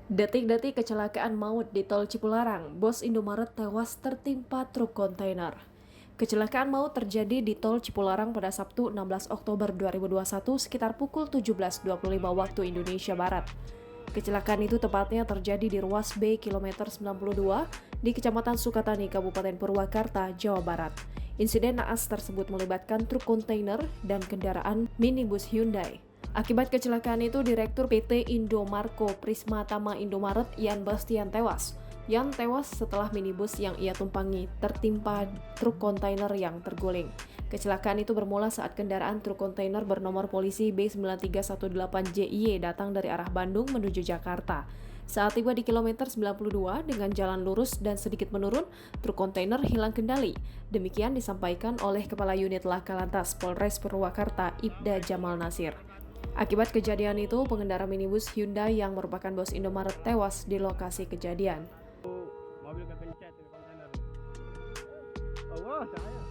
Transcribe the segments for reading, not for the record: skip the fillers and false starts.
Detik-detik kecelakaan maut di Tol Cipularang, bos Indomaret tewas tertimpa truk kontainer. Kecelakaan maut terjadi di Tol Cipularang pada Sabtu 16 Oktober 2021 sekitar pukul 17.25 waktu Indonesia Barat. Kecelakaan itu tepatnya terjadi di ruas B kilometer 92 di Kecamatan Sukatani, Kabupaten Purwakarta, Jawa Barat. Insiden naas tersebut melibatkan truk kontainer dan kendaraan minibus Hyundai. Akibat kecelakaan itu, Direktur PT Indomarko Prisma Tama Indomaret Yan Bastian tewas. Yan tewas setelah minibus yang ia tumpangi tertimpa truk kontainer yang terguling. Kecelakaan itu bermula saat kendaraan truk kontainer bernomor polisi B9318JY datang dari arah Bandung menuju Jakarta. Saat tiba di kilometer 92 dengan jalan lurus dan sedikit menurun, truk kontainer hilang kendali. Demikian disampaikan oleh Kepala Unit Laka Lantas Polres Purwakarta Ibda Jamal Nasir. Akibat kejadian itu, pengendara minibus Hyundai yang merupakan bos Indomaret tewas di lokasi kejadian. Mobil kepencet di kontainer. Oh, wow, saya.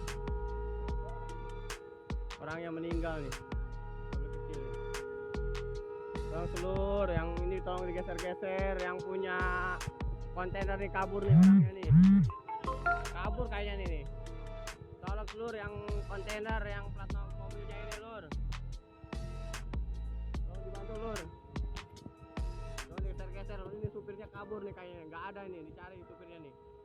Orang yang meninggal nih. Mobil kecil nih. Tolong seluruh yang ini tolong digeser-geser, yang punya kontainer nih kabur nih orangnya nih. Kabur kayaknya nih. Tolong seluruh yang kontainer yang plat nomor mobilnya ini, Lur. Dibantu, Lur. Tolong digeser-geser, ini supirnya kabur nih kayaknya. Nggak ada ini, dicari supirnya nih.